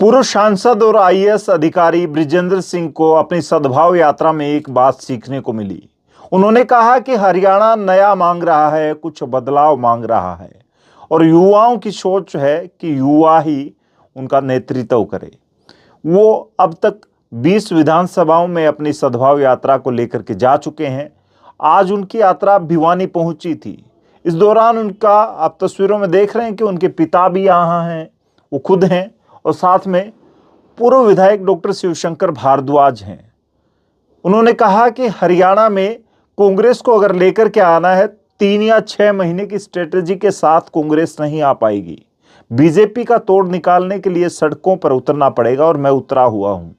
पूर्व सांसद और आईएएस अधिकारी बृजेंद्र सिंह को अपनी सद्भाव यात्रा में एक बात सीखने को मिली। उन्होंने कहा कि हरियाणा नया मांग रहा है, कुछ बदलाव मांग रहा है और युवाओं की सोच है कि युवा ही उनका नेतृत्व करे। वो अब तक 20 विधानसभाओं में अपनी सद्भाव यात्रा को लेकर के जा चुके हैं। आज उनकी यात्रा भिवानी पहुंची थी। इस दौरान उनका, आप तस्वीरों में देख रहे हैं कि उनके पिता भी यहाँ हैं, वो खुद हैं, और साथ में पूर्व विधायक डॉक्टर शिवशंकर भारद्वाज हैं। उन्होंने कहा कि हरियाणा में कांग्रेस को अगर लेकर के आना है, 3 या 6 महीने की स्ट्रेटेजी के साथ कांग्रेस नहीं आ पाएगी। बीजेपी का तोड़ निकालने के लिए सड़कों पर उतरना पड़ेगा और मैं उतरा हुआ हूं।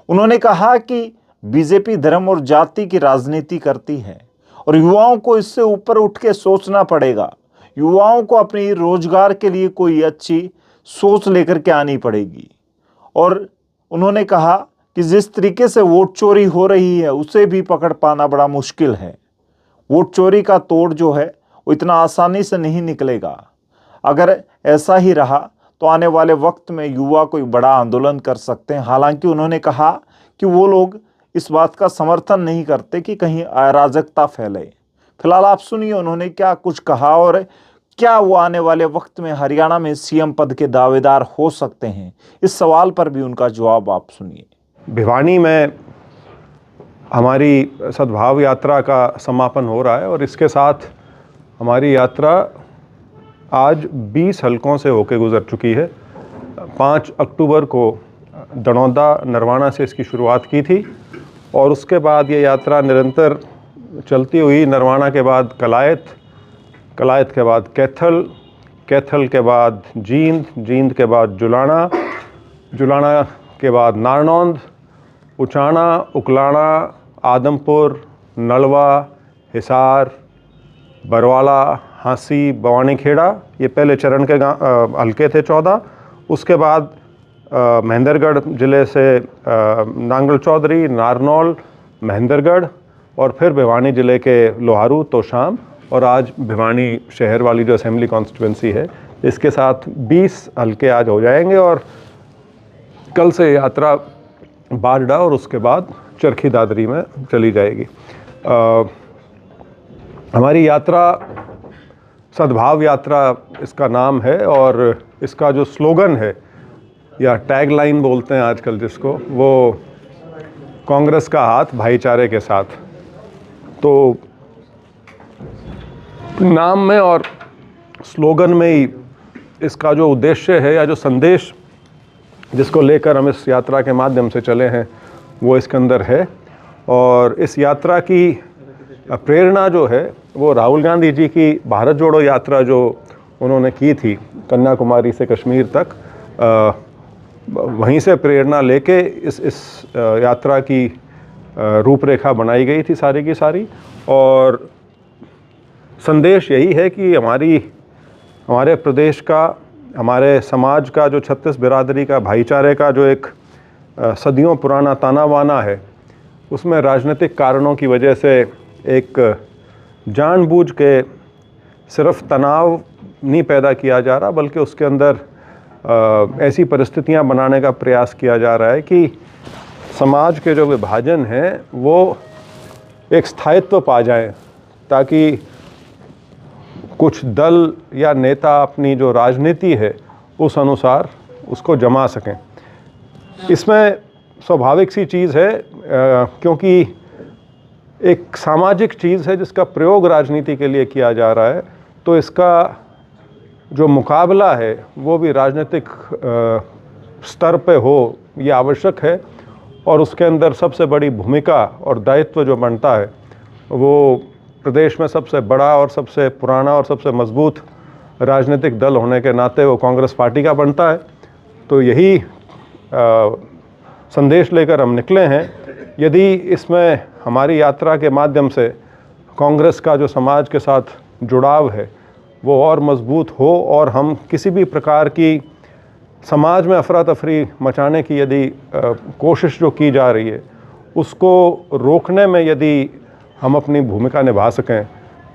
उन्होंने कहा कि बीजेपी धर्म और जाति की राजनीति करती है और युवाओं को इससे ऊपर उठ के सोचना पड़ेगा। युवाओं को अपनी रोजगार के लिए कोई अच्छी सोच लेकर के आनी पड़ेगी। और उन्होंने कहा कि जिस तरीके से वोट चोरी हो रही है उसे भी पकड़ पाना बड़ा मुश्किल है। वोट चोरी का तोड़ जो है वो इतना आसानी से नहीं निकलेगा। अगर ऐसा ही रहा तो आने वाले वक्त में युवा कोई बड़ा आंदोलन कर सकते हैं। हालांकि उन्होंने कहा कि वो लोग इस बात का समर्थन नहीं करते कि कहीं अराजकता फैले। फिलहाल आप सुनिए उन्होंने क्या कुछ कहा और क्या वो आने वाले वक्त में हरियाणा में सीएम पद के दावेदार हो सकते हैं। इस सवाल पर भी उनका जवाब आप सुनिए। भिवानी में हमारी सद्भाव यात्रा का समापन हो रहा है और इसके साथ हमारी यात्रा आज 20 हलकों से होकर गुजर चुकी है। 5 अक्टूबर को दनौदा नरवाना से इसकी शुरुआत की थी और उसके बाद ये यात्रा निरंतर चलती हुई नरवाना के बाद कलायत, कलायत के बाद कैथल, कैथल के बाद जींद, जींद के बाद जुलाना, जुलाना के बाद नारनौंद, उचाना, उकलाना, आदमपुर, नलवा, हिसार, बरवाला, हांसी, बवानीखेड़ा, ये पहले चरण के हल्के थे 14। उसके बाद महेंद्रगढ़ ज़िले से नांगल चौधरी, नारनौल, महेंद्रगढ़ और फिर भिवानी ज़िले के लोहारू, तोशाम और आज भिवानी शहर वाली जो असेंबली कॉन्स्टिट्यूंसी है, इसके साथ 20 हल्के आज हो जाएंगे और कल से यात्रा बारडा और उसके बाद चरखी दादरी में चली जाएगी। हमारी यात्रा सद्भाव यात्रा इसका नाम है और इसका जो स्लोगन है या टैगलाइन बोलते हैं आजकल जिसको, वो कांग्रेस का हाथ भाईचारे के साथ। तो नाम में और स्लोगन में ही इसका जो उद्देश्य है या जो संदेश जिसको लेकर हम इस यात्रा के माध्यम से चले हैं वो इसके अंदर है। और इस यात्रा की प्रेरणा जो है वो राहुल गांधी जी की भारत जोड़ो यात्रा जो उन्होंने की थी कन्याकुमारी से कश्मीर तक, वहीं से प्रेरणा लेके इस यात्रा की रूपरेखा बनाई गई थी सारी की सारी। और संदेश यही है कि हमारे प्रदेश का, हमारे समाज का जो 36 बिरादरी का भाईचारे का जो एक सदियों पुराना ताना बाना है, उसमें राजनीतिक कारणों की वजह से एक जानबूझ के सिर्फ तनाव नहीं पैदा किया जा रहा, बल्कि उसके अंदर ऐसी परिस्थितियां बनाने का प्रयास किया जा रहा है कि समाज के जो विभाजन हैं वो एक स्थायित्व पा जाएं, ताकि कुछ दल या नेता अपनी जो राजनीति है उस अनुसार उसको जमा सकें। इसमें स्वाभाविक सी चीज़ है क्योंकि एक सामाजिक चीज़ है जिसका प्रयोग राजनीति के लिए किया जा रहा है, तो इसका जो मुकाबला है वो भी राजनीतिक स्तर पे हो, ये आवश्यक है। और उसके अंदर सबसे बड़ी भूमिका और दायित्व जो बनता है वो प्रदेश में सबसे बड़ा और सबसे पुराना और सबसे मजबूत राजनीतिक दल होने के नाते वो कांग्रेस पार्टी का बनता है। तो यही संदेश लेकर हम निकले हैं। यदि इसमें हमारी यात्रा के माध्यम से कांग्रेस का जो समाज के साथ जुड़ाव है वो और मजबूत हो और हम किसी भी प्रकार की समाज में अफरा तफरी मचाने की यदि कोशिश जो की जा रही है उसको रोकने में यदि हम अपनी भूमिका निभा सकें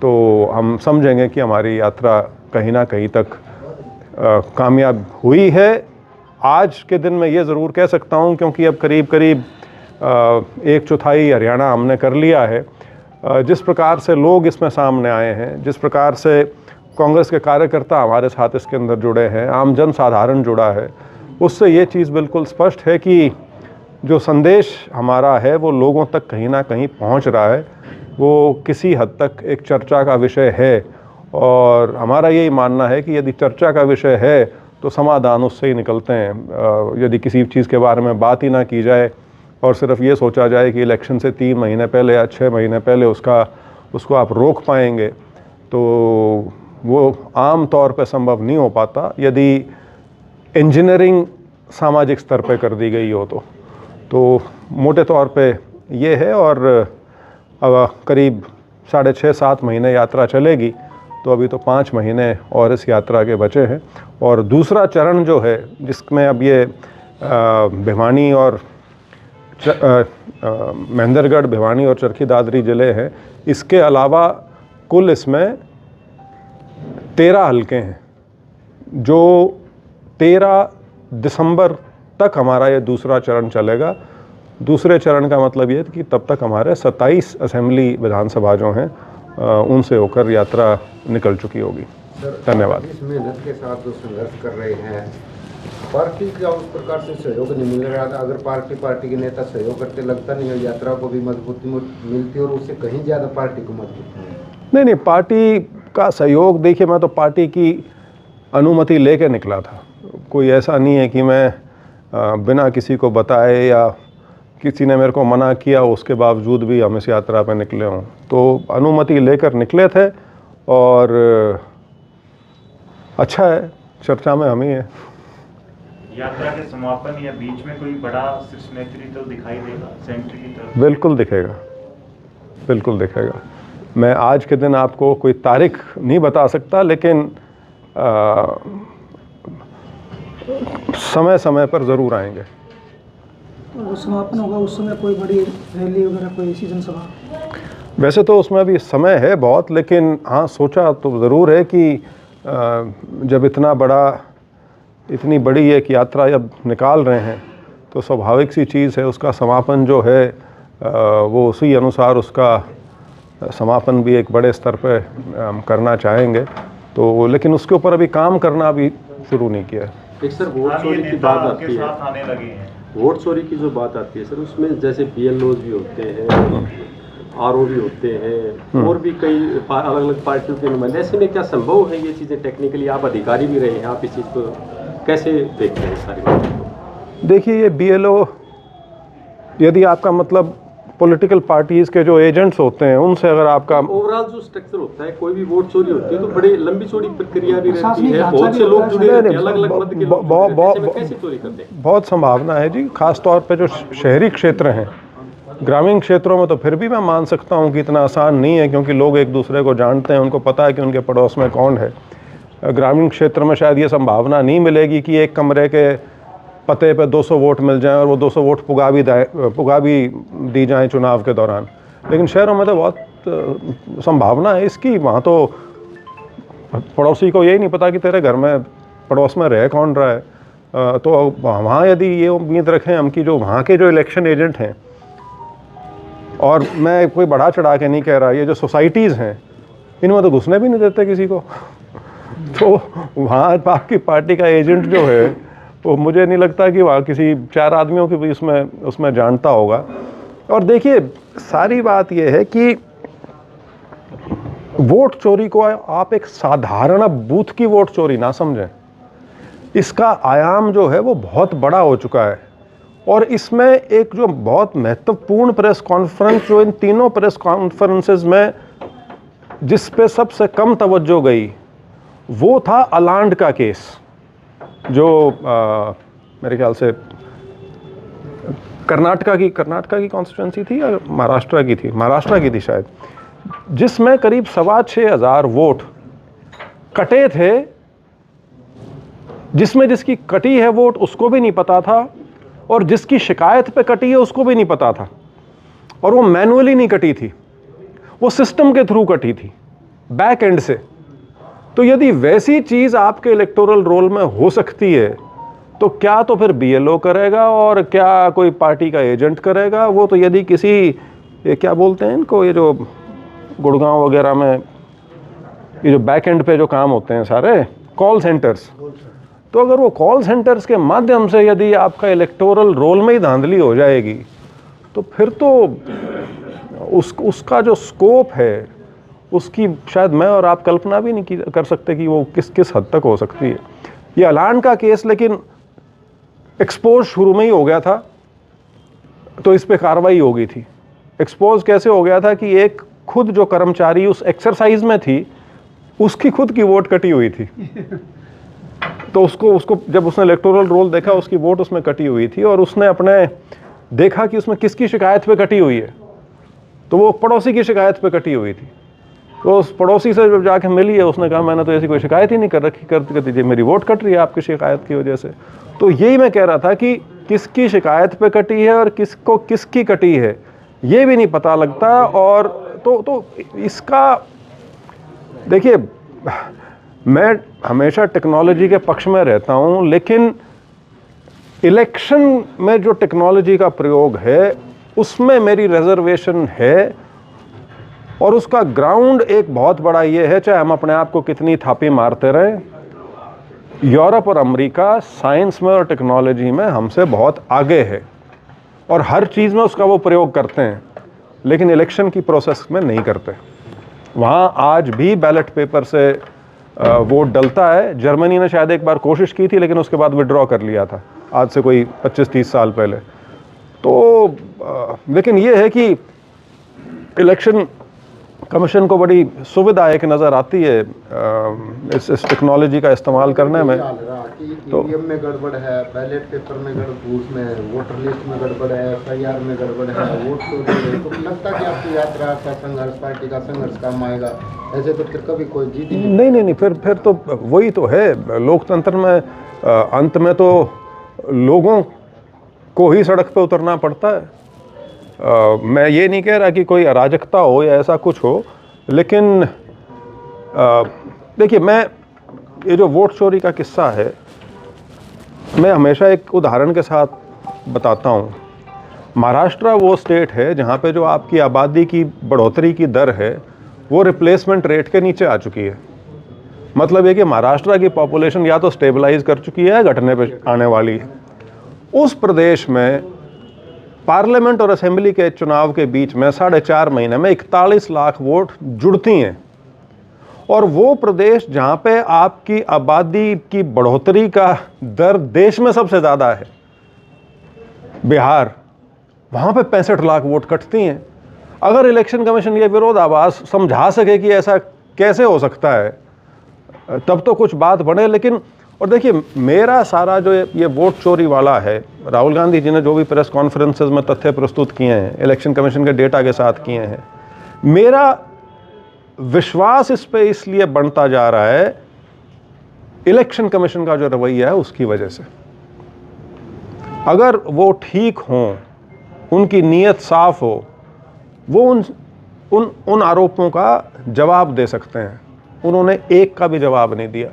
तो हम समझेंगे कि हमारी यात्रा कहीं ना कहीं तक कामयाब हुई है आज के दिन मैं ये ज़रूर कह सकता हूँ, क्योंकि अब करीब करीब 1/4 हरियाणा हमने कर लिया है, जिस प्रकार से लोग इसमें सामने आए हैं, जिस प्रकार से कांग्रेस के कार्यकर्ता हमारे साथ इसके अंदर जुड़े हैं, आम जन साधारण जुड़ा है, उससे ये चीज़ बिल्कुल स्पष्ट है कि जो संदेश हमारा है वो लोगों तक कहीं ना कहीं पहुंच रहा है, वो किसी हद तक एक चर्चा का विषय है। और हमारा यही मानना है कि यदि चर्चा का विषय है तो समाधान उससे ही निकलते हैं। यदि किसी चीज़ के बारे में बात ही ना की जाए और सिर्फ ये सोचा जाए कि इलेक्शन से 3 महीने पहले या 6 महीने पहले उसको आप रोक पाएंगे, तो वो आम तौर पे संभव नहीं हो पाता। यदि इंजीनियरिंग सामाजिक स्तर पे कर दी गई हो तो मोटे तौर पे ये है। और अब करीब 6.5-7 महीने यात्रा चलेगी, तो अभी तो 5 महीने और इस यात्रा के बचे हैं। और दूसरा चरण जो है, जिसमें अब ये भिवानी और महेंद्रगढ़, भिवानी और चरखी दादरी ज़िले हैं, इसके अलावा कुल इसमें 13 हलके हैं, जो 13 दिसंबर तक हमारा ये दूसरा चरण चलेगा। दूसरे चरण का मतलब ये कि तब तक हमारे 27 असेंबली विधानसभा जो हैं उनसे होकर यात्रा निकल चुकी होगी। धन्यवाद। इस मेहनत के साथ जो संघर्ष कर रहे हैं, पार्टी का उस प्रकार से सहयोग नहीं मिल रहा था। अगर पार्टी के नेता सहयोग करते, लगता नहीं है यात्रा को भी मजबूती मिलती और उससे कहीं ज़्यादा पार्टी को मजबूती मिलती। नहीं, पार्टी का सहयोग, देखिए मैं तो पार्टी की अनुमति लेके निकला था। कोई ऐसा नहीं है कि मैं बिना किसी को बताए या किसी ने मेरे को मना किया उसके बावजूद भी हम इस यात्रा पर निकले हों। तो अनुमति लेकर निकले थे और अच्छा है, चर्चा में हम ही हैं। यात्रा के समापन या बीच में कोई बड़ा शीर्ष नेतृत्व तो दिखाई देगा सेंटर की तरफ? बिल्कुल दिखेगा, बिल्कुल दिखेगा। मैं आज के दिन आपको कोई तारीख नहीं बता सकता, लेकिन समय समय पर ज़रूर आएंगे। वो समापन होगा उस समय कोई बड़ी रैली वगैरह, कोई ऐसी जनसभा? वैसे तो उसमें अभी समय है बहुत, लेकिन हाँ सोचा तो ज़रूर है कि जब इतनी बड़ी एक यात्रा जब निकाल रहे हैं तो स्वाभाविक सी चीज़ है, उसका समापन जो है वो उसी अनुसार उसका समापन भी एक बड़े स्तर पे करना चाहेंगे। तो लेकिन उसके ऊपर अभी काम करना अभी शुरू नहीं किया है। एक सर वोट चोरी की बात आती है, वोट चोरी की जो बात आती है सर, उसमें जैसे BLOs भी होते हैं, RO भी होते हैं, और भी कई अलग अलग पार्टियों के नुमाइंदे, ऐसे में क्या संभव है ये चीज़ें? टेक्निकली आप अधिकारी भी रहे हैं, आप इस चीज़ को कैसे देखते हैं सारी बातों को? देखिए, ये BLO, यदि आपका मतलब पॉलिटिकल पार्टीज़ के जो एजेंट्स होते हैं उनसे अगर आपका ओवरऑल जो स्ट्रक्चर होता है, कोई भी वोट चोरी होती है तो बड़ी लंबी चौड़ी प्रक्रिया भी रहती है, बहुत से लोग जुड़े रहते हैं, अलग अलग मत के लोग जुड़े रहते हैं, कैसे चोरी करते हैं? बहुत संभावना है जी, खास तौर पे जो शहरी क्षेत्र हैं। ग्रामीण क्षेत्रों में तो फिर भी मैं मान सकता हूँ कि इतना आसान नहीं है, क्योंकि लोग एक दूसरे को जानते हैं, उनको पता है कि उनके पड़ोस में कौन है। ग्रामीण क्षेत्र में शायद ये संभावना नहीं मिलेगी कि एक कमरे के पते पे 200 वोट मिल जाएं और वो 200 वोट पुगा भी दी जाएं चुनाव के दौरान। लेकिन शहरों में तो बहुत संभावना है इसकी। वहाँ तो पड़ोसी को यही नहीं पता कि तेरे घर में पड़ोस में रह कौन रहा है। तो वहाँ यदि ये उम्मीद रखें हम कि जो वहाँ के जो इलेक्शन एजेंट हैं, और मैं कोई बढ़ा चढ़ा के नहीं कह रहा, ये जो सोसाइटीज़ हैं इनमें तो घुसने भी नहीं देते किसी को। तो वहाँ आपकी पार्टी का एजेंट जो है वो मुझे नहीं लगता कि वहाँ किसी 4 आदमियों की भी उसमें जानता होगा। और देखिए, सारी बात ये है कि वोट चोरी को आप एक साधारण बूथ की वोट चोरी ना समझें। इसका आयाम जो है वो बहुत बड़ा हो चुका है। और इसमें एक जो बहुत महत्वपूर्ण प्रेस कॉन्फ्रेंस, जो इन तीनों प्रेस कॉन्फ्रेंसेस में जिस पे सबसे कम तवज्जो गई, वो था अलांड का केस, जो मेरे ख्याल से कर्नाटका की कॉन्स्टिट्यूंसी थी या महाराष्ट्र की थी शायद, जिसमें करीब 6,500 वोट कटे थे, जिसमें जिसकी कटी है वोट उसको भी नहीं पता था, और जिसकी शिकायत पे कटी है उसको भी नहीं पता था। और वो मैनुअली नहीं कटी थी, वो सिस्टम के थ्रू कटी थी, बैक एंड से। तो यदि वैसी चीज़ आपके इलेक्टोरल रोल में हो सकती है तो क्या तो फिर BLO करेगा और क्या कोई पार्टी का एजेंट करेगा? वो तो यदि किसी, ये क्या बोलते हैं इनको, ये जो गुड़गांव वगैरह में ये जो बैक एंड पे जो काम होते हैं सारे कॉल सेंटर्स, तो अगर वो कॉल सेंटर्स के माध्यम से यदि आपका इलेक्टोरल रोल में ही धांधली हो जाएगी तो फिर तो उसका जो स्कोप है उसकी शायद मैं और आप कल्पना भी नहीं कर सकते कि वो किस हद तक हो सकती है। ये अलान का केस लेकिन एक्सपोज शुरू में ही हो गया था तो इस पे कार्रवाई हो गई थी। एक्सपोज कैसे हो गया था कि एक खुद जो कर्मचारी उस एक्सरसाइज में थी उसकी खुद की वोट कटी हुई थी तो उसको जब उसने इलेक्टोरल रोल देखा उसकी वोट उसमें कटी हुई थी और उसने अपने देखा कि उसमें किसकी शिकायत पे कटी हुई है तो वो पड़ोसी की शिकायत पे कटी हुई थी। तो उस पड़ोसी से जब जाके मिली है उसने कहा मैंने तो ऐसी कोई शिकायत ही नहीं कर रखी, कर दीजिए, मेरी वोट कट रही है आपकी शिकायत की वजह से। तो यही मैं कह रहा था कि किसकी शिकायत पे कटी है और किसको किसकी कटी है ये भी नहीं पता लगता। और तो इसका देखिए, मैं हमेशा टेक्नोलॉजी के पक्ष में रहता हूँ, लेकिन इलेक्शन में जो टेक्नोलॉजी का प्रयोग है उसमें मेरी रिजर्वेशन है। और उसका ग्राउंड एक बहुत बड़ा ये है, चाहे हम अपने आप को कितनी थापी मारते रहें, यूरोप और अमेरिका साइंस में और टेक्नोलॉजी में हमसे बहुत आगे है और हर चीज़ में उसका वो प्रयोग करते हैं, लेकिन इलेक्शन की प्रोसेस में नहीं करते। वहाँ आज भी बैलेट पेपर से वोट डलता है। जर्मनी ने शायद एक बार कोशिश की थी लेकिन उसके बाद विड्रॉ कर लिया था, आज से कोई 25-30 साल पहले। तो लेकिन ये है कि इलेक्शन कमीशन को बड़ी सुविधा एक नज़र आती है इस टेक्नोलॉजी का इस्तेमाल करने में। तो ईवीएम में गड़बड़ है, बैलेट पेपर में गड़बड़, उसमें वोटर लिस्ट में गड़बड़ है, FIR में गड़बड़ है, वोट तो लगता है कि आपकी यात्रा का संघर्ष, पार्टी का संघर्ष काम आएगा। ऐसे तो फिर कभी कोई जीत ही नहीं, फिर तो वही तो है लोकतंत्र में। अंत में तो लोगों को ही सड़क पे उतरना पड़ता है। मैं ये नहीं कह रहा कि कोई अराजकता हो या ऐसा कुछ हो, लेकिन देखिए, मैं ये जो वोट चोरी का किस्सा है मैं हमेशा एक उदाहरण के साथ बताता हूँ। महाराष्ट्र वो स्टेट है जहाँ पे जो आपकी आबादी की बढ़ोतरी की दर है वो रिप्लेसमेंट रेट के नीचे आ चुकी है। मतलब ये कि महाराष्ट्र की पॉपुलेशन या तो स्टेबलाइज कर चुकी है, घटने पे आने वाली है। उस प्रदेश में पार्लियामेंट और असेंबली के चुनाव के बीच में 4.5 महीने में 41 लाख वोट जुड़ती हैं। और वो प्रदेश जहाँ पे आपकी आबादी की बढ़ोतरी का दर देश में सबसे ज़्यादा है, बिहार, वहाँ पे 65 लाख वोट कटती हैं। अगर इलेक्शन कमीशन ये विरोधाभास समझा सके कि ऐसा कैसे हो सकता है तब तो कुछ बात बने। लेकिन और देखिए, मेरा सारा जो ये वोट चोरी वाला है, राहुल गांधी जी ने जो भी प्रेस कॉन्फ्रेंसेस में तथ्य प्रस्तुत किए हैं इलेक्शन कमीशन के डेटा के साथ किए हैं, मेरा विश्वास इस पे इसलिए बढ़ता जा रहा है इलेक्शन कमीशन का जो रवैया है उसकी वजह से। अगर वो ठीक हों, उनकी नीयत साफ हो, वो उन आरोपों का जवाब दे सकते हैं। उन्होंने एक का भी जवाब नहीं दिया।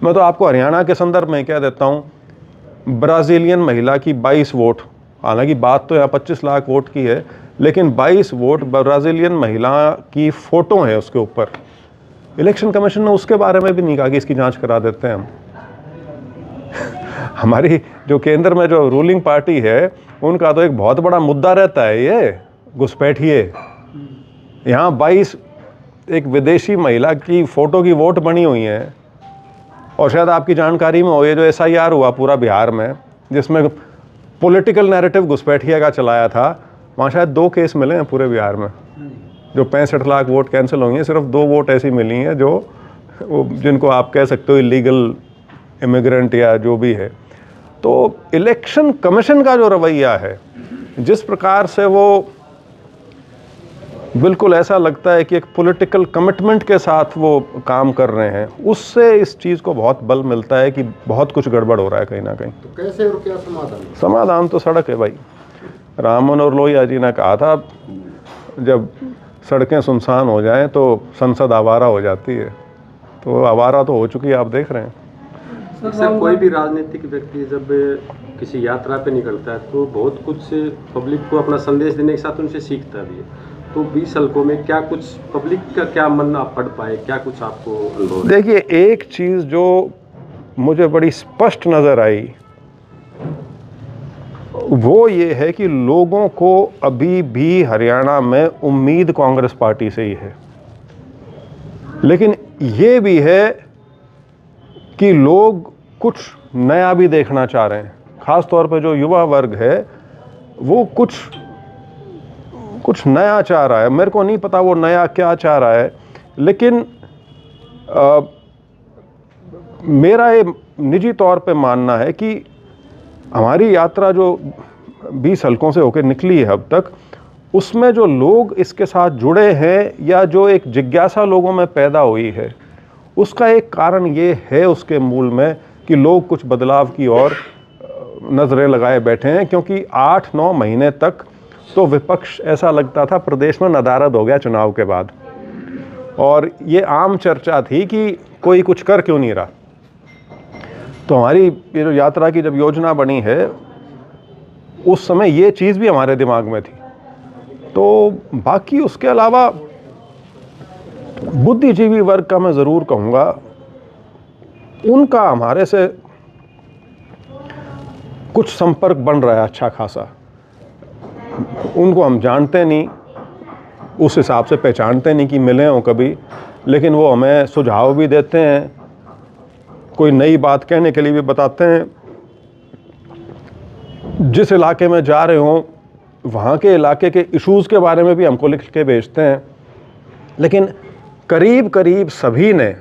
मैं तो आपको हरियाणा के संदर्भ में कह देता हूँ, ब्राज़ीलियन महिला की 22 वोट, हालांकि बात तो यहाँ 25 लाख वोट की है, लेकिन 22 वोट ब्राज़ीलियन महिला की फ़ोटो है उसके ऊपर। इलेक्शन कमीशन ने उसके बारे में भी नहीं कहा कि इसकी जांच करा देते हैं हम। हमारी जो केंद्र में जो रूलिंग पार्टी है उनका तो एक बहुत बड़ा मुद्दा रहता है ये घुसपैठिए। यहाँ 22 एक विदेशी महिला की फ़ोटो की वोट बनी हुई है। और शायद आपकी जानकारी में हो, ये जो SIR हुआ पूरा बिहार में, जिसमें पॉलिटिकल नैरेटिव घुसपैठिया का चलाया था, वहाँ शायद 2 केस मिले हैं पूरे बिहार में। जो 65 लाख वोट कैंसिल होंगे, सिर्फ 2 वोट ऐसी मिली हैं जो जिनको आप कह सकते हो इलीगल इमिग्रेंट या जो भी है। तो इलेक्शन कमीशन का जो रवैया है, जिस प्रकार से वो बिल्कुल ऐसा लगता है कि एक पॉलिटिकल कमिटमेंट के साथ वो काम कर रहे हैं, उससे इस चीज़ को बहुत बल मिलता है कि बहुत कुछ गड़बड़ हो रहा है कहीं ना कहीं। तो कैसे और क्या समाधान? समाधान तो सड़क है भाई। राम मनोहर लोहिया जी ने कहा था, जब सड़कें सुनसान हो जाएं तो संसद आवारा हो जाती है। तो आवारा तो हो चुकी है, आप देख रहे हैं। सर कोई भी राजनीतिक व्यक्ति जब किसी यात्रा पे निकलता है तो बहुत कुछ पब्लिक को अपना संदेश देने के साथ उनसे सीखता भी है। तो 20 हल्कों में क्या कुछ पब्लिक का क्या मन आप पढ़ पाए, क्या कुछ आपको अनुभव? देखिए, एक चीज़ जो मुझे बड़ी स्पष्ट नज़र आई वो ये है कि लोगों को अभी भी हरियाणा में उम्मीद कांग्रेस पार्टी से ही है, लेकिन ये भी है कि लोग कुछ नया भी देखना चाह रहे हैं। ख़ास तौर पे जो युवा वर्ग है वो कुछ नया चाह रहा है। मेरे को नहीं पता वो नया क्या चाह रहा है, लेकिन मेरा ये निजी तौर पे मानना है कि हमारी यात्रा जो 20 हल्कों से होकर निकली है अब तक, उसमें जो लोग इसके साथ जुड़े हैं या जो एक जिज्ञासा लोगों में पैदा हुई है, उसका एक कारण ये है उसके मूल में कि लोग कुछ बदलाव की ओर नज़रें लगाए बैठे हैं। क्योंकि 8-9 महीने तक तो विपक्ष ऐसा लगता था प्रदेश में नदारद हो गया चुनाव के बाद, और ये आम चर्चा थी कि कोई कुछ कर क्यों नहीं रहा। तो हमारी ये जो यात्रा की जब योजना बनी है उस समय ये चीज़ भी हमारे दिमाग में थी। तो बाकी उसके अलावा बुद्धिजीवी वर्ग का मैं ज़रूर कहूँगा, उनका हमारे से कुछ संपर्क बन रहा है अच्छा खासा। उनको हम जानते नहीं, उस हिसाब से पहचानते नहीं कि मिले हों कभी, लेकिन वो हमें सुझाव भी देते हैं, कोई नई बात कहने के लिए भी बताते हैं। जिस इलाके में जा रहे हों वहाँ के इलाके के इश्यूज़ के बारे में भी हमको लिख के भेजते हैं। लेकिन करीब करीब सभी ने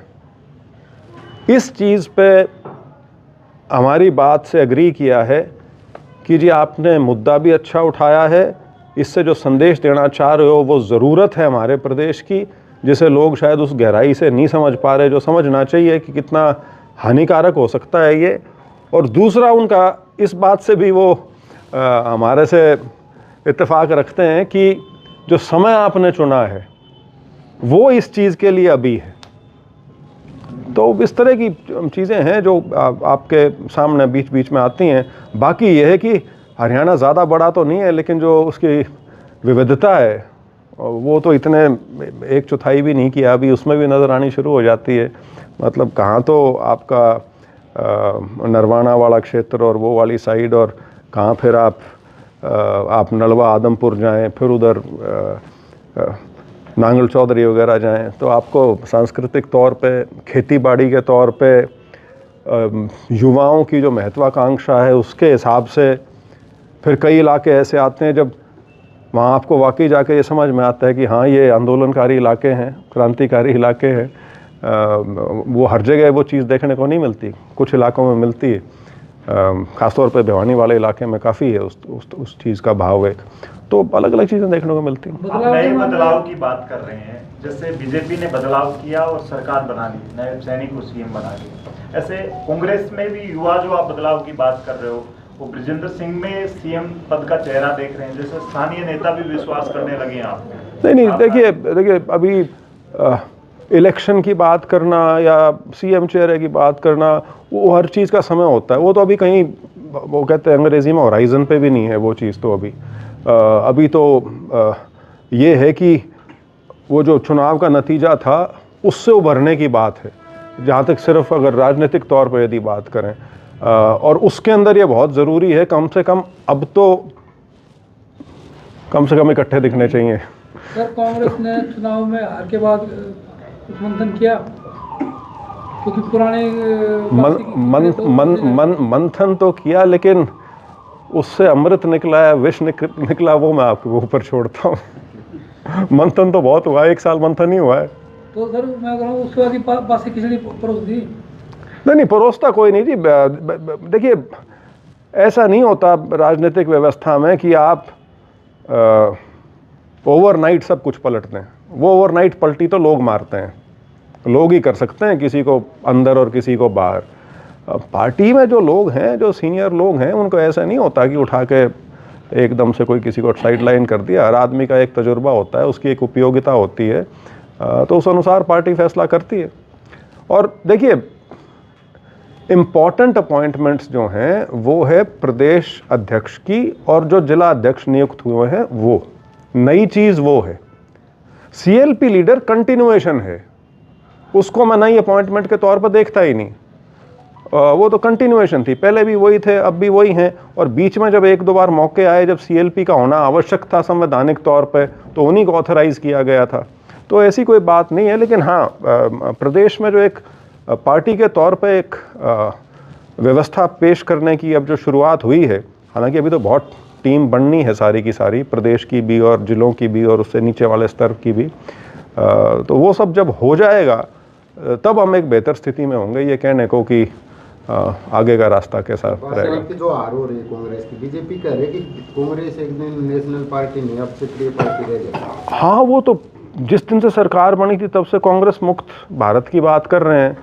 इस चीज़ पे हमारी बात से एग्री किया है कि जी आपने मुद्दा भी अच्छा उठाया है, इससे जो संदेश देना चाह रहे हो वो ज़रूरत है हमारे प्रदेश की, जिसे लोग शायद उस गहराई से नहीं समझ पा रहे, जो समझना चाहिए कि कितना हानिकारक हो सकता है ये। और दूसरा, उनका इस बात से भी वो हमारे से इत्तेफाक रखते हैं कि जो समय आपने चुना है वो इस चीज़ के लिए अभी है। तो इस तरह की चीज़ें हैं जो आपके सामने बीच बीच में आती हैं। बाकी यह है कि हरियाणा ज़्यादा बड़ा तो नहीं है, लेकिन जो उसकी विविधता है वो तो इतने 1/4 भी नहीं किया अभी, उसमें भी नज़र आनी शुरू हो जाती है। मतलब कहाँ तो आपका नरवाना वाला क्षेत्र और वो वाली साइड, और कहाँ फिर आप नलवा आदमपुर जाएं, फिर उधर नांगल चौधरी वगैरह जाएं, तो आपको सांस्कृतिक तौर पे, खेती बाड़ी के तौर पे, युवाओं की जो महत्वाकांक्षा है उसके हिसाब से फिर कई इलाके ऐसे आते हैं जब वहाँ आपको वाकई जाके ये समझ में आता है कि हाँ ये आंदोलनकारी इलाके हैं, क्रांतिकारी इलाके हैं। वो हर जगह वो चीज़ देखने को नहीं मिलती, कुछ इलाकों में मिलती है। ख़ासतौर पे भिवानी वाले इलाके में काफ़ी है उस चीज़ का भाव एक। तो अलग अलग चीज़ें देखने को मिलती हैं। आप नए बदलाव की बात कर रहे हैं, जैसे बीजेपी ने बदलाव किया और सरकार बना ली, नायब सैनी को सीएम बना ली। ऐसे कांग्रेस में भी युवा जो आप बदलाव की बात कर रहे हो, वो बृजेंद्र सिंह में सीएम पद का चेहरा देख रहे हैं, जैसे स्थानीय नेता भी विश्वास करने लगे हैं आप? नहीं, देखिए अभी इलेक्शन की बात करना या सीएम चेहरे की बात करना, वो हर चीज़ का समय होता है। वो तो अभी कहीं, वो कहते हैं अंग्रेजी में, होराइजन पे भी नहीं है वो चीज़। तो अभी तो ये है कि वो जो चुनाव का नतीजा था उससे उभरने की बात है, जहाँ तक सिर्फ अगर राजनीतिक तौर पर यदि बात करें। और उसके अंदर ये बहुत ज़रूरी है, कम से कम अब तो कम से कम इकट्ठे दिखने चाहिए। सर, कांग्रेस ने चुनाव में हार के बाद कुछ मंथन किया, क्योंकि पुराने मंथन तो किया, लेकिन उससे अमृत निकला है, विष निकला, वो मैं आपके ऊपर छोड़ता हूँ। मंथन तो बहुत हुआ है, 1 साल मंथन ही हुआ है। तो सर मैं कह रहा हूँ उसके बाद बासी खिचड़ी परोस दी। नहीं, परोसता कोई नहीं जी। देखिए, ऐसा नहीं होता राजनीतिक व्यवस्था में कि आप ओवरनाइट सब कुछ पलट दें। वो ओवरनाइट पलटी तो लोग मारते हैं, लोग ही कर सकते हैं, किसी को अंदर और किसी को बाहर। पार्टी में जो लोग हैं, जो सीनियर लोग हैं, उनको ऐसा नहीं होता कि उठा के एकदम से कोई किसी को साइडलाइन कर दिया। हर आदमी का एक तजुर्बा होता है, उसकी एक उपयोगिता होती है, तो उस अनुसार पार्टी फैसला करती है। और देखिए, इम्पॉर्टेंट अपॉइंटमेंट्स जो हैं वो है प्रदेश अध्यक्ष की और जो जिला अध्यक्ष नियुक्त हुए हैं वो। नई चीज़ वो है। CLP लीडर कंटिन्यूएशन है, उसको मैं नई अपॉइंटमेंट के तौर पर देखता ही नहीं। वो तो कंटिन्यूएशन थी, पहले भी वही थे अब भी वही हैं, और बीच में जब एक दो बार मौके आए जब CLP का होना आवश्यक था संवैधानिक तौर पे तो उन्हीं को ऑथराइज़ किया गया था। तो ऐसी कोई बात नहीं है। लेकिन हाँ, प्रदेश में जो एक पार्टी के तौर पे एक व्यवस्था पेश करने की अब जो शुरुआत हुई है, हालांकि अभी तो बहुत टीम बननी है सारी की सारी, प्रदेश की भी और जिलों की भी और उससे नीचे वाले स्तर की भी, तो वो सब जब हो जाएगा तब हम एक बेहतर स्थिति में होंगे ये कहने को कि आगे का रास्ता कैसा रहेगा। की जो हार हो रही है कांग्रेस की, बीजेपी कह रही है कि कांग्रेस एक दिन नेशनल पार्टी नहीं अब क्षेत्रीय पार्टी रह जाएगी। हाँ, वो तो जिस दिन से सरकार बनी थी तब से कांग्रेस मुक्त भारत की बात कर रहे हैं।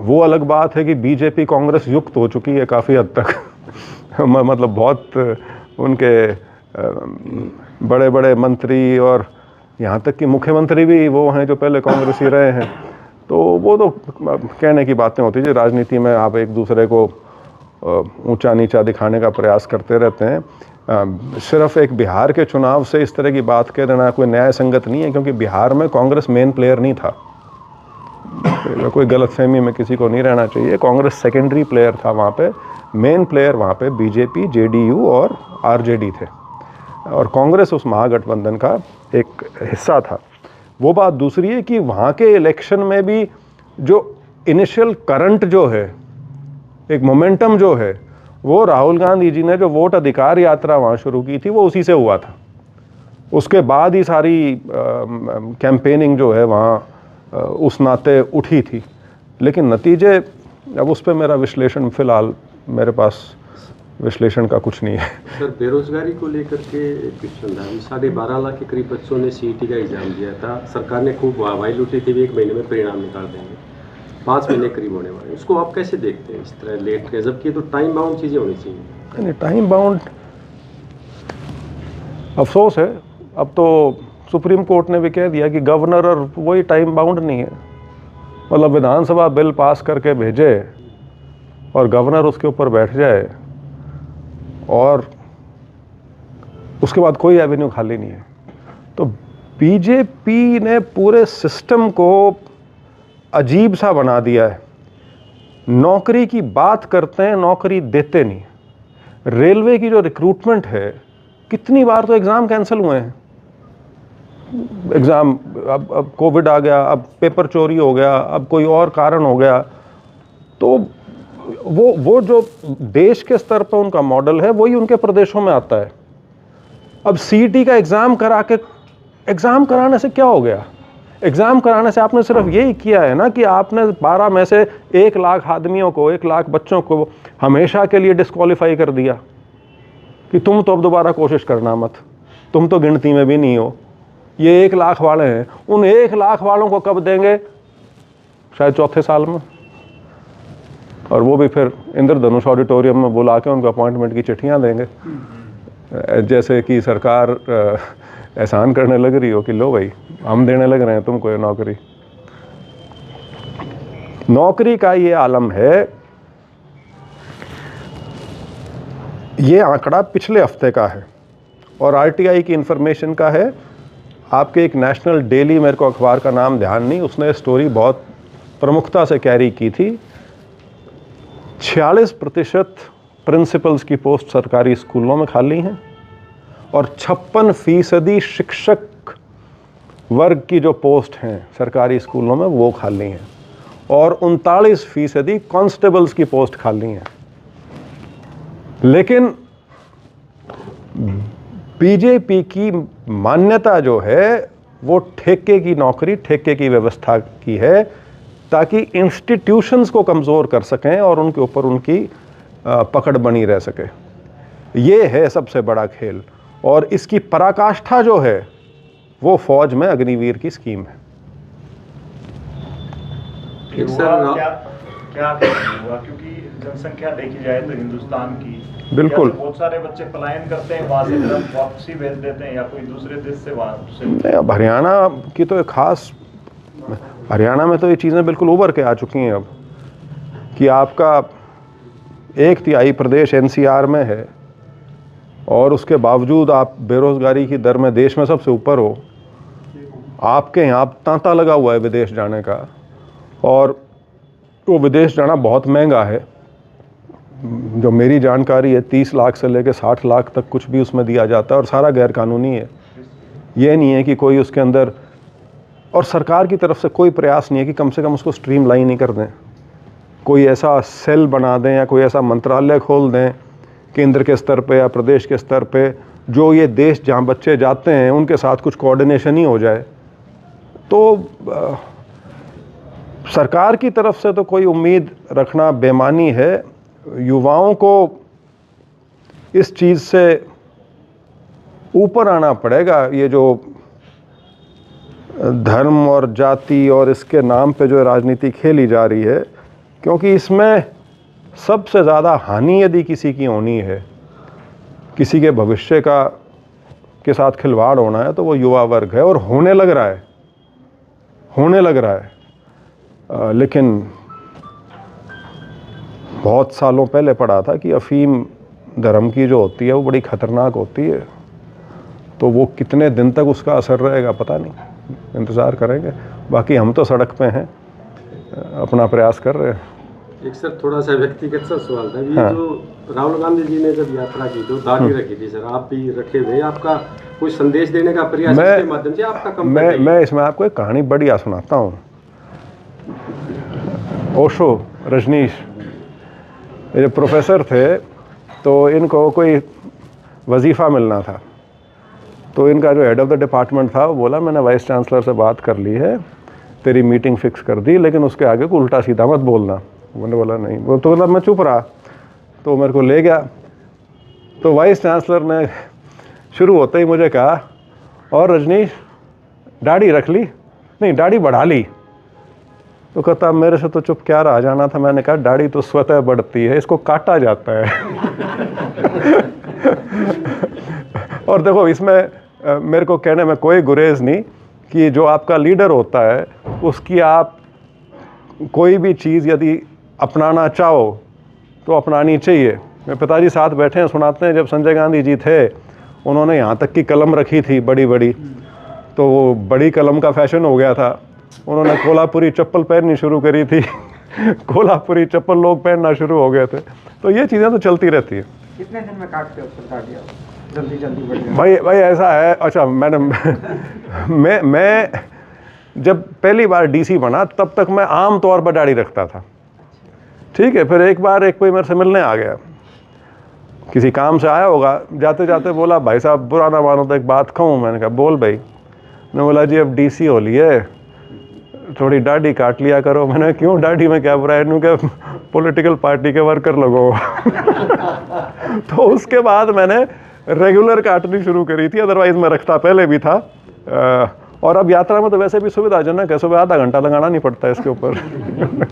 वो अलग बात है कि बीजेपी कांग्रेस युक्त हो चुकी है काफ़ी हद तक मतलब बहुत उनके बड़े बड़े मंत्री और यहाँ तक कि मुख्यमंत्री भी वो हैं जो पहले कांग्रेस ही रहे हैं। तो वो तो कहने की बातें होती है, राजनीति में आप एक दूसरे को ऊंचा नीचा दिखाने का प्रयास करते रहते हैं। सिर्फ एक बिहार के चुनाव से इस तरह की बात कह देना कोई न्याय संगत नहीं है, क्योंकि बिहार में कांग्रेस मेन प्लेयर नहीं था। कोई गलतफहमी में किसी को नहीं रहना चाहिए, कांग्रेस सेकेंडरी प्लेयर था वहाँ पे। मेन प्लेयर वहाँ पे बीजेपी, JDU और RJD थे, और कांग्रेस उस महागठबंधन का एक हिस्सा था। वो बात दूसरी है कि वहाँ के इलेक्शन में भी जो इनिशियल करंट जो है, एक मोमेंटम जो है, वो राहुल गांधी जी ने जो वोट अधिकार यात्रा वहाँ शुरू की थी वो उसी से हुआ था। उसके बाद ही सारी कैंपेनिंग जो है वहाँ उस नाते उठी थी। लेकिन नतीजे, अब उस पर मेरा विश्लेषण फ़िलहाल मेरे पास विश्लेषण का कुछ नहीं है। सर, बेरोजगारी को लेकर के क्वेश्चन था। 12.5 लाख के करीब बच्चों ने CET का एग्जाम दिया था। सरकार ने खूब वाहवाही लूटी थी, 1 महीने में परिणाम निकाल देंगे, 5 महीने करीब होने वाले। उसको आप कैसे देखते हैं इस तरह लेट के, जबकि तो टाइम बाउंड चीज़ें होनी चाहिए। नहीं, टाइम बाउंड, अफसोस है अब तो सुप्रीम कोर्ट ने भी कह दिया कि गवर्नर और वही टाइम बाउंड नहीं है। मतलब विधानसभा बिल पास करके भेजे और गवर्नर उसके ऊपर बैठ जाए और उसके बाद कोई एवेन्यू खाली नहीं है। तो बीजेपी ने पूरे सिस्टम को अजीब सा बना दिया है। नौकरी की बात करते हैं, नौकरी देते नहीं। रेलवे की जो रिक्रूटमेंट है, कितनी बार तो एग्ज़ाम कैंसिल हुए हैं। एग्ज़ाम, अब कोविड आ गया, अब पेपर चोरी हो गया, अब कोई और कारण हो गया। तो वो जो देश के स्तर पर उनका मॉडल है वही उनके प्रदेशों में आता है। अब CET का एग्ज़ाम एग्ज़ाम कराने से क्या हो गया? एग्ज़ाम कराने से आपने सिर्फ यही किया है ना कि आपने 12 में से 1 लाख आदमियों को, 1 लाख बच्चों को हमेशा के लिए डिस्क्वालीफाई कर दिया कि तुम तो अब दोबारा कोशिश करना मत, तुम तो गिनती में भी नहीं हो। ये 1 लाख वाले हैं, उन 1 लाख वालों को कब देंगे? शायद चौथे साल में, और वो भी फिर इंद्रधनुष ऑडिटोरियम में बुला के उनको अपॉइंटमेंट की चिट्ठियां देंगे, जैसे कि सरकार एहसान करने लग रही हो कि लो भाई हम देने लग रहे हैं तुमको ये नौकरी। नौकरी का ये आलम है। ये आंकड़ा पिछले हफ्ते का है और RTI की इंफॉर्मेशन का है। आपके एक नेशनल डेली, मेरे को अखबार का नाम ध्यान नहीं, उसने स्टोरी बहुत प्रमुखता से कैरी की थी। 46% प्रिंसिपल्स की पोस्ट सरकारी स्कूलों में खाली हैं और 56% शिक्षक वर्ग की जो पोस्ट हैं सरकारी स्कूलों में वो खाली हैं, और 39% कांस्टेबल्स की पोस्ट खाली हैं। लेकिन बीजेपी की मान्यता जो है वो ठेके की नौकरी, ठेके की व्यवस्था की है, ताकि इंस्टीट्यूशंस को कमज़ोर कर सकें और उनके ऊपर उनकी पकड़ बनी रह सके। ये है सबसे बड़ा खेल, और इसकी पराकाष्ठा जो है वो फौज में अग्निवीर की स्कीम है। क्या हुआ? क्योंकि जनसंख्या देखी जाए तो हिंदुस्तान की, बिल्कुल, बहुत सारे बच्चे पलायन करते हैं, वहाँ से वापसी भेज देते हैं या कोई दूसरे देश से वहाँ से। अब हरियाणा की तो एक खास, हरियाणा में तो ये चीज़ें बिल्कुल उभर के आ चुकी हैं अब कि आपका 1/3 प्रदेश NCR में है और उसके बावजूद आप बेरोज़गारी की दर में देश में सबसे ऊपर हो, आपके यहाँ तांता लगा हुआ है विदेश जाने का, और वो विदेश जाना बहुत महंगा है। जो मेरी जानकारी है 30 लाख से लेकर 60 लाख तक कुछ भी उसमें दिया जाता है और सारा गैर कानूनी है। ये नहीं है कि कोई उसके अंदर, और सरकार की तरफ से कोई प्रयास नहीं है कि कम से कम उसको स्ट्रीमलाइन ही कर दें, कोई ऐसा सेल बना दें या कोई ऐसा मंत्रालय खोल दें केंद्र के स्तर पे या प्रदेश के स्तर पे, जो ये देश जहाँ बच्चे जाते हैं उनके साथ कुछ कोऑर्डिनेशन ही हो जाए। तो सरकार की तरफ से तो कोई उम्मीद रखना बेमानी है। युवाओं को इस चीज़ से ऊपर आना पड़ेगा। ये जो धर्म और जाति और इसके नाम पे जो राजनीति खेली जा रही है, क्योंकि इसमें सबसे ज़्यादा हानि यदि किसी की होनी है, किसी के भविष्य के साथ खिलवाड़ होना है, तो वो युवा वर्ग है, और होने लग रहा है। लेकिन बहुत सालों पहले पढ़ा था कि अफीम धर्म की जो होती है वो बड़ी ख़तरनाक होती है। तो वो कितने दिन तक उसका असर रहेगा पता नहीं, इंतज़ार करेंगे। बाकी हम तो सड़क पे हैं, अपना प्रयास कर रहे हैं। एक सर थोड़ा सा व्यक्तिगत सा सवाल था। ये जो राहुल गांधी जी ने जब यात्रा की तो दाढ़ी रखी थी सर, आप भी रखे हुए, आपका कोई संदेश देने का प्रयास इसके माध्यम से आपका कम? मैं इसमें आपको एक कहानी बढ़िया सुनाता हूँ। ओशो रजनीश ये जो प्रोफेसर थे, तो इनको कोई वजीफ़ा मिलना था। तो इनका जो हेड ऑफ़ द डिपार्टमेंट था वो बोला मैंने वाइस चांसलर से बात कर ली है, तेरी मीटिंग फिक्स कर दी, लेकिन उसके आगे को उल्टा सीधा मत बोलना। मैंने बोला नहीं, वो तो मतलब मैं चुप रहा। तो मेरे को ले गया, तो वाइस चांसलर ने शुरू होते ही मुझे कहा, और रजनीश दाढ़ी रख ली? नहीं, दाढ़ी बढ़ा ली। तो कहता मेरे से तो चुप क्या रहा जाना था। मैंने कहा दाढ़ी तो स्वतः बढ़ती है, इसको काटा जाता है। और देखो इसमें मेरे को कहने में कोई गुरेज नहीं कि जो आपका लीडर होता है उसकी आप कोई भी चीज़ यदि अपनाना चाहो तो अपनानी चाहिए। मेरे पिताजी साथ बैठे हैं, सुनाते हैं जब संजय गांधी जी थे उन्होंने यहाँ तक की कलम रखी थी बड़ी बड़ी, तो वो बड़ी कलम का फैशन हो गया था। उन्होंने कोल्हापुरी चप्पल पहननी शुरू करी थी। कोल्हापुरी चप्पल लोग पहनना शुरू हो गए थे। तो ये चीज़ें तो चलती रहती है। कितने दिन में काटते हो दाढ़ी? जल्दी बढ़ जाए भाई ऐसा है। अच्छा मैडम मैं जब पहली बार डीसी बना तब तक मैं आम तौर पर दाढ़ी रखता था, ठीक है। फिर एक बार कोई मेरे से मिलने आ गया, किसी काम से आया होगा, जाते जाते बोला भाई साहब बुरा ना मानो तो एक बात कहूँ। मैंने कहा बोल भाई। ने बोला जी अब डीसी हो लिए, थोड़ी दाढ़ी काट लिया करो। मैंने क्यों, दाढ़ी में क्या बुरा है? इन्हों के पॉलिटिकल पार्टी के वर्कर लगो। तो उसके बाद मैंने रेगुलर काटनी शुरू करी थी, अदरवाइज मैं रखता पहले भी था। और अब यात्रा में तो वैसे भी सुविधाजनक है, सुबह आधा घंटा लगाना नहीं पड़ता इसके ऊपर।